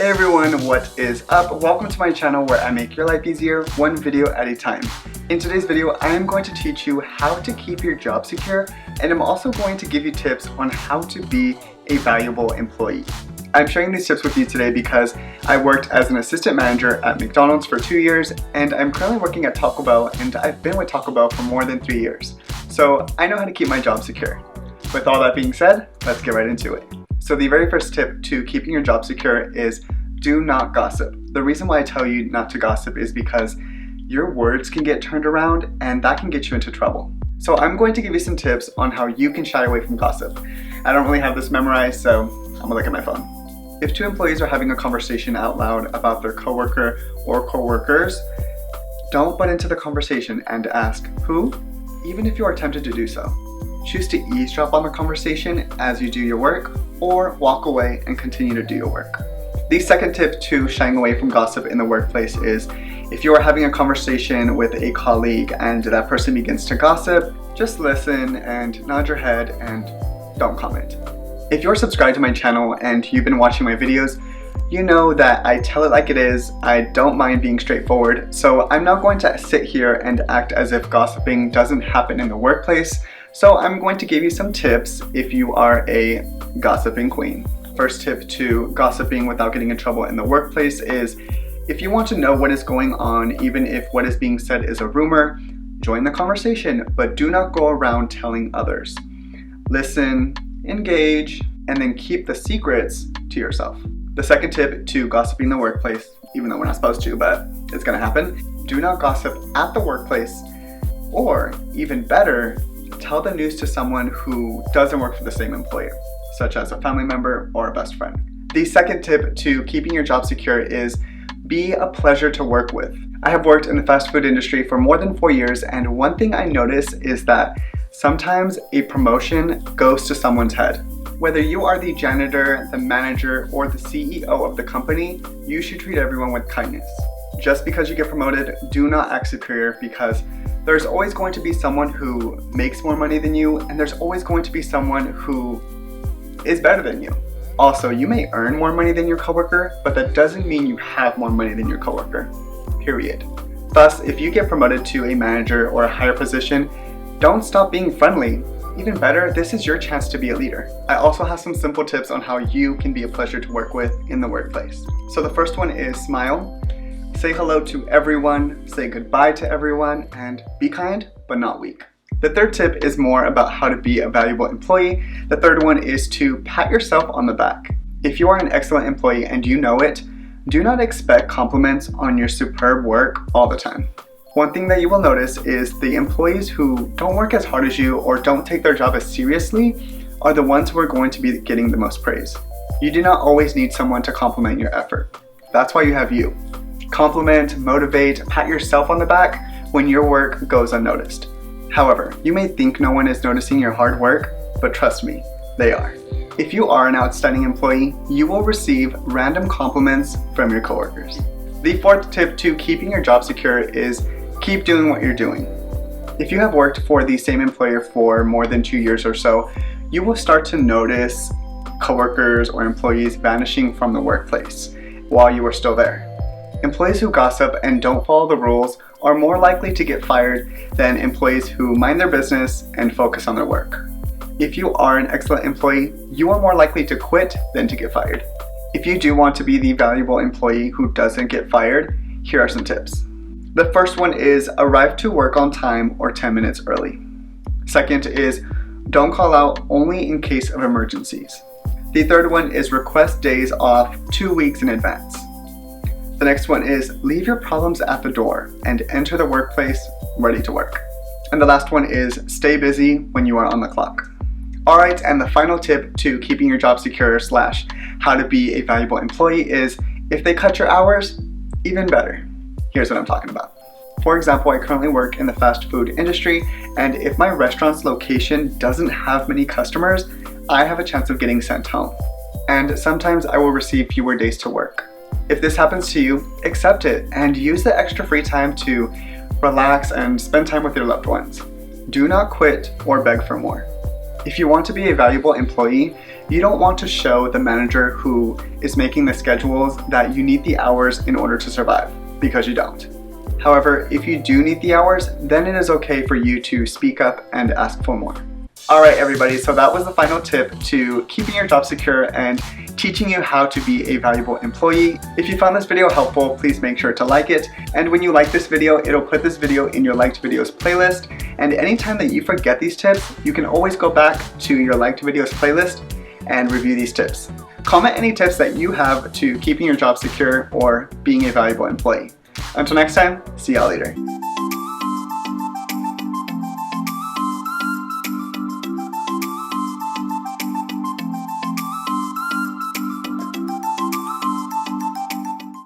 Hey everyone, what is up? Welcome to my channel where I make your life easier, one video at a time. In today's video, I am going to teach you how to keep your job secure, and I'm also going to give you tips on how to be a valuable employee. I'm sharing these tips with you today because I worked as an assistant manager at McDonald's for 2 years, and I'm currently working at Taco Bell, and I've been with Taco Bell for more than 3 years. So I know how to keep my job secure. With all that being said, let's get right into it. So the very first tip to keeping your job secure is do not gossip. The reason why I tell you not to gossip is because your words can get turned around and that can get you into trouble. So I'm going to give you some tips on how you can shy away from gossip. I don't really have this memorized, so I'm gonna look at my phone. If two employees are having a conversation out loud about their coworker or coworkers, don't butt into the conversation and ask who, even if you are tempted to do so. Choose to eavesdrop on the conversation as you do your work, or walk away and continue to do your work. The second tip to shying away from gossip in the workplace is if you are having a conversation with a colleague and that person begins to gossip, just listen and nod your head and don't comment. If you're subscribed to my channel and you've been watching my videos, you know that I tell it like it is. I don't mind being straightforward, so I'm not going to sit here and act as if gossiping doesn't happen in the workplace. So I'm going to give you some tips if you are a gossiping queen. First tip to gossiping without getting in trouble in the workplace is if you want to know what is going on, even if what is being said is a rumor, join the conversation, but do not go around telling others. Listen, engage, and then keep the secrets to yourself. The second tip to gossiping in the workplace, even though we're not supposed to, but it's gonna happen, do not gossip at the workplace, or even better, tell the news to someone who doesn't work for the same employer, such as a family member or a best friend. The second tip to keeping your job secure is be a pleasure to work with. I have worked in the fast food industry for more than 4 years, and one thing I notice is that sometimes a promotion goes to someone's head. Whether you are the janitor, the manager, or the CEO of the company, you should treat everyone with kindness. Just because you get promoted, do not act superior, because there's always going to be someone who makes more money than you, and there's always going to be someone who is better than you. Also, you may earn more money than your coworker, but that doesn't mean you have more money than your coworker, period. Thus, if you get promoted to a manager or a higher position, don't stop being friendly. Even better, this is your chance to be a leader. I also have some simple tips on how you can be a pleasure to work with in the workplace. So the first one is smile. Say hello to everyone, say goodbye to everyone, and be kind, but not weak. The third tip is more about how to be a valuable employee. The third one is to pat yourself on the back. If you are an excellent employee and you know it, do not expect compliments on your superb work all the time. One thing that you will notice is the employees who don't work as hard as you or don't take their job as seriously are the ones who are going to be getting the most praise. You do not always need someone to compliment your effort. That's why you have you. Compliment, motivate, pat yourself on the back when your work goes unnoticed. However, you may think no one is noticing your hard work, but trust me, they are. If you are an outstanding employee, you will receive random compliments from your coworkers. The fourth tip to keeping your job secure is keep doing what you're doing. If you have worked for the same employer for more than 2 years or so, you will start to notice coworkers or employees vanishing from the workplace while you are still there. Employees who gossip and don't follow the rules are more likely to get fired than employees who mind their business and focus on their work. If you are an excellent employee, you are more likely to quit than to get fired. If you do want to be the valuable employee who doesn't get fired, here are some tips. The first one is arrive to work on time or 10 minutes early. Second is don't call out only in case of emergencies. The third one is request days off 2 weeks in advance. The next one is leave your problems at the door and enter the workplace ready to work. And the last one is stay busy when you are on the clock. Alright, and the final tip to keeping your job secure / how to be a valuable employee is if they cut your hours, even better. Here's what I'm talking about. For example, I currently work in the fast food industry, and if my restaurant's location doesn't have many customers, I have a chance of getting sent home. And sometimes I will receive fewer days to work. If this happens to you, accept it and use the extra free time to relax and spend time with your loved ones. Do not quit or beg for more. If you want to be a valuable employee, you don't want to show the manager who is making the schedules that you need the hours in order to survive, because you don't. However, if you do need the hours, then it is okay for you to speak up and ask for more. Alright everybody, so that was the final tip to keeping your job secure and teaching you how to be a valuable employee. If you found this video helpful, please make sure to like it. And when you like this video, it'll put this video in your liked videos playlist. And anytime that you forget these tips, you can always go back to your liked videos playlist and review these tips. Comment any tips that you have to keeping your job secure or being a valuable employee. Until next time, see y'all later.